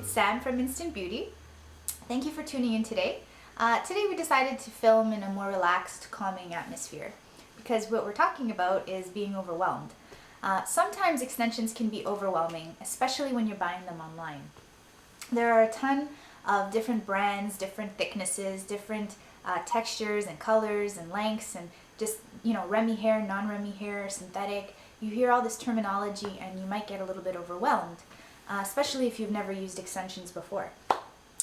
It's Sam from Instant Beauty. Thank you for tuning in today. Today we decided to film in a more relaxed, calming atmosphere because what we're talking about is being overwhelmed. Sometimes extensions can be overwhelming, especially when you're buying them online. There are a ton of different brands, different thicknesses, different textures and colors and lengths and just, Remy hair, non-Remy hair, synthetic. You hear all this terminology and you might get a little bit overwhelmed, especially if you've never used extensions before.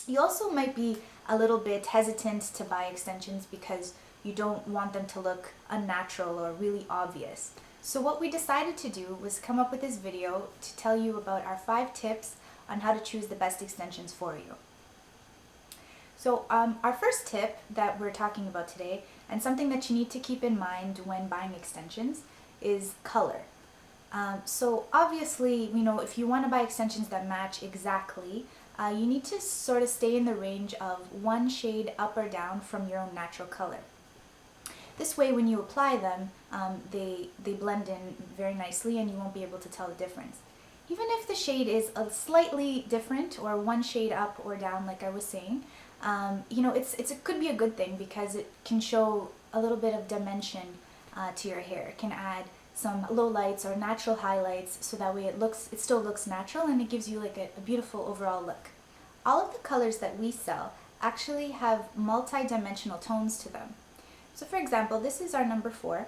You also might be a little bit hesitant to buy extensions because you don't want them to look unnatural or really obvious. So what we decided to do was come up with this video to tell you about our 5 tips on how to choose the best extensions for you. So our first tip that we're talking about today, and something that you need to keep in mind when buying extensions, is color. So obviously, if you want to buy extensions that match exactly, you need to sort of stay in the range of one shade up or down from your own natural color. This way, when you apply them, they blend in very nicely and you won't be able to tell the difference. Even if the shade is a slightly different or one shade up or down, like I was saying, it could be a good thing because it can show a little bit of dimension to your hair. It can add some lowlights or natural highlights so that way it still looks natural and it gives you like a beautiful overall look. All of the colors that we sell actually have multi-dimensional tones to them. So for example, this is our number 4,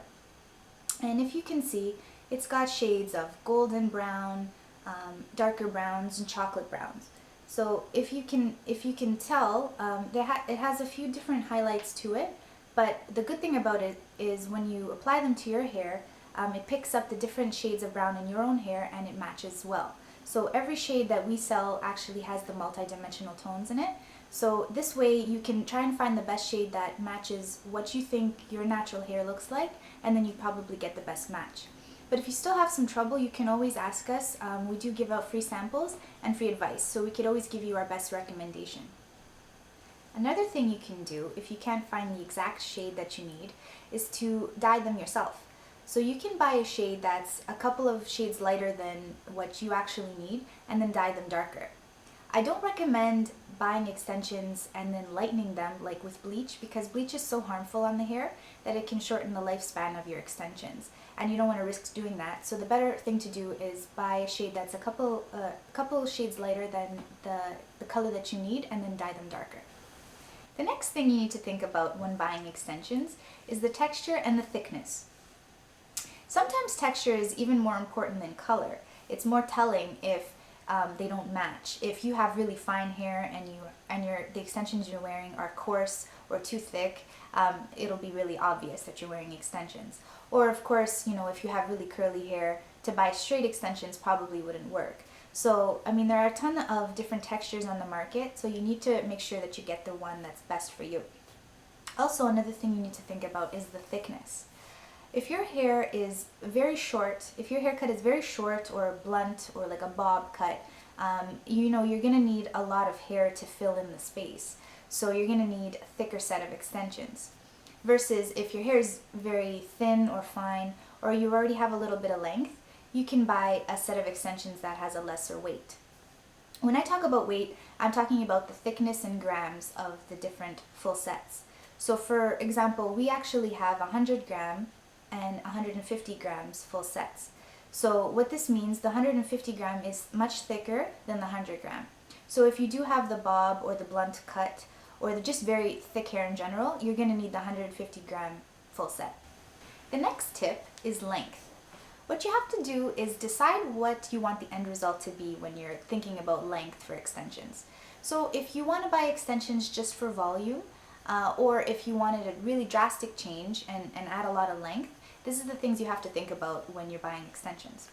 and if you can see, it's got shades of golden brown, darker browns, and chocolate browns. So if you can tell, it has a few different highlights to it, but the good thing about it is when you apply them to your hair, it picks up the different shades of brown in your own hair and it matches well. So every shade that we sell actually has the multi-dimensional tones in it. So this way you can try and find the best shade that matches what you think your natural hair looks like, and then you probably get the best match. But if you still have some trouble, you can always ask us. We do give out free samples and free advice, so we could always give you our best recommendation. Another thing you can do if you can't find the exact shade that you need is to dye them yourself. So you can buy a shade that's a couple of shades lighter than what you actually need and then dye them darker. I don't recommend buying extensions and then lightening them like with bleach, because bleach is so harmful on the hair that it can shorten the lifespan of your extensions, and you don't want to risk doing that. So the better thing to do is buy a shade that's a couple shades lighter than the color that you need and then dye them darker. The next thing you need to think about when buying extensions is the texture and the thickness. Sometimes texture is even more important than color. It's more telling if they don't match. If you have really fine hair and the extensions you're wearing are coarse or too thick, it'll be really obvious that you're wearing extensions. Or of course, if you have really curly hair, to buy straight extensions probably wouldn't work. So, there are a ton of different textures on the market, so you need to make sure that you get the one that's best for you. Also, another thing you need to think about is the thickness. If your hair is very short, if your haircut is very short or blunt or like a bob cut, you're going to need a lot of hair to fill in the space. So you're going to need a thicker set of extensions. Versus if your hair is very thin or fine, or you already have a little bit of length, you can buy a set of extensions that has a lesser weight. When I talk about weight, I'm talking about the thickness in grams of the different full sets. So for example, we actually have 100 gram and 150 grams full sets. So what this means, the 150 gram is much thicker than the 100 gram. So if you do have the bob or the blunt cut or just very thick hair in general, you're going to need the 150 gram full set. The next tip is length. What you have to do is decide what you want the end result to be when you're thinking about length for extensions. So if you want to buy extensions just for volume, or if you wanted a really drastic change and add a lot of length, this is the things you have to think about when you're buying extensions.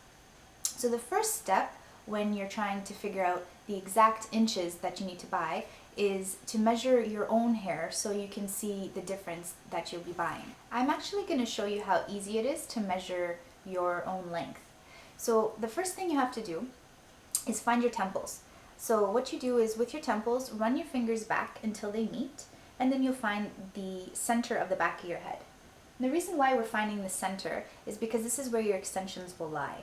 So the first step when you're trying to figure out the exact inches that you need to buy is to measure your own hair so you can see the difference that you'll be buying. I'm actually going to show you how easy it is to measure your own length. So the first thing you have to do is find your temples. So what you do is with your temples, run your fingers back until they meet, and then you'll find the center of the back of your head. And the reason why we're finding the center is because this is where your extensions will lie.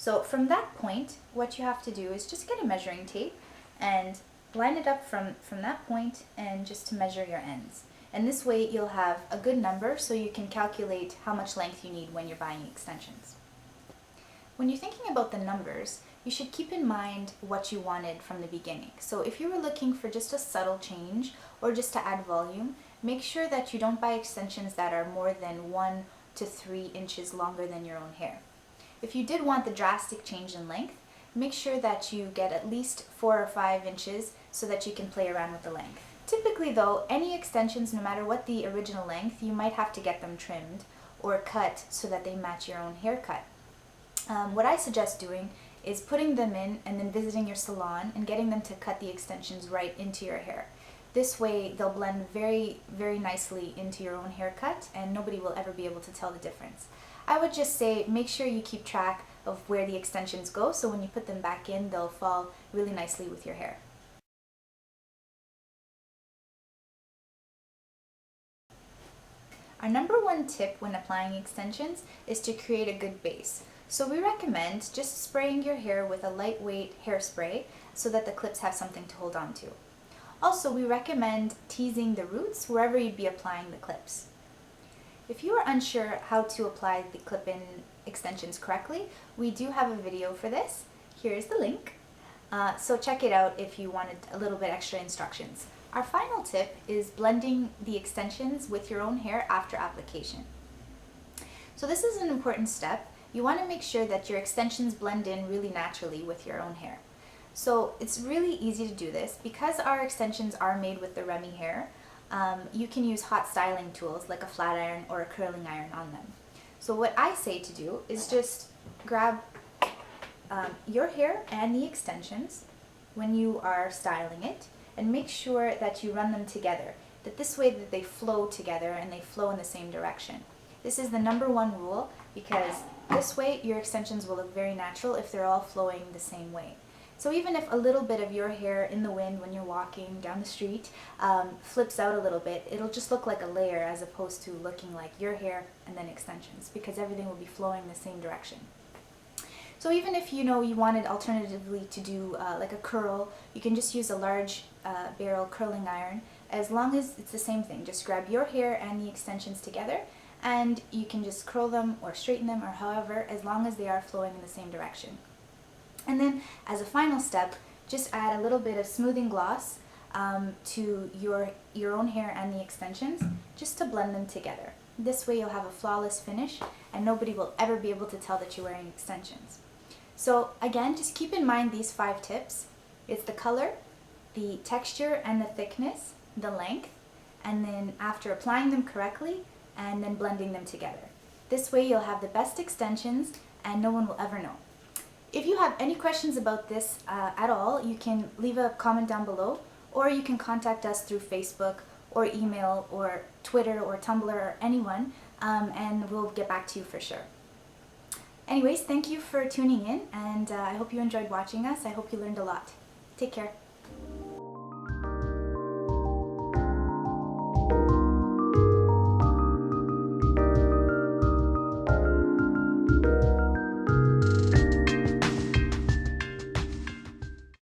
So from that point, what you have to do is just get a measuring tape and line it up from that point and just to measure your ends. And this way you'll have a good number so you can calculate how much length you need when you're buying extensions. When you're thinking about the numbers, you should keep in mind what you wanted from the beginning. So if you were looking for just a subtle change or just to add volume, make sure that you don't buy extensions that are more than 1 to 3 inches longer than your own hair. If you did want the drastic change in length, make sure that you get at least 4 or 5 inches so that you can play around with the length. Typically though, any extensions, no matter what the original length, you might have to get them trimmed or cut so that they match your own haircut. What I suggest doing is putting them in and then visiting your salon and getting them to cut the extensions right into your hair. This way they'll blend very, very nicely into your own haircut and nobody will ever be able to tell the difference. I would just say make sure you keep track of where the extensions go so when you put them back in, they'll fall really nicely with your hair. Our number one tip when applying extensions is to create a good base. So we recommend just spraying your hair with a lightweight hairspray so that the clips have something to hold on to. Also, we recommend teasing the roots wherever you'd be applying the clips. If you are unsure how to apply the clip-in extensions correctly, we do have a video for this. Here's the link. So check it out if you wanted a little bit extra instructions. Our final tip is blending the extensions with your own hair after application. So this is an important step. You want to make sure that your extensions blend in really naturally with your own hair. So it's really easy to do this. Because our extensions are made with the Remy hair, you can use hot styling tools like a flat iron or a curling iron on them. So what I say to do is just grab your hair and the extensions when you are styling it and make sure that you run them together, that this way that they flow together and they flow in the same direction. This is the number one rule because this way your extensions will look very natural if they're all flowing the same way. So even if a little bit of your hair in the wind when you're walking down the street flips out a little bit, it'll just look like a layer as opposed to looking like your hair and then extensions because everything will be flowing the same direction. So even if you wanted alternatively to do like a curl, you can just use a large barrel curling iron as long as it's the same thing. Just grab your hair and the extensions together and you can just curl them or straighten them or however, as long as they are flowing in the same direction. And then as a final step, just add a little bit of smoothing gloss to your own hair and the extensions just to blend them together. This way you'll have a flawless finish and nobody will ever be able to tell that you're wearing extensions. So again, just keep in mind these 5 tips. It's the color, the texture and the thickness, the length, and then after applying them correctly and then blending them together. This way you'll have the best extensions and no one will ever know. If you have any questions about this at all, you can leave a comment down below or you can contact us through Facebook or email or Twitter or Tumblr or anyone and we'll get back to you for sure. Anyways, thank you for tuning in and I hope you enjoyed watching us. I hope you learned a lot. Take care.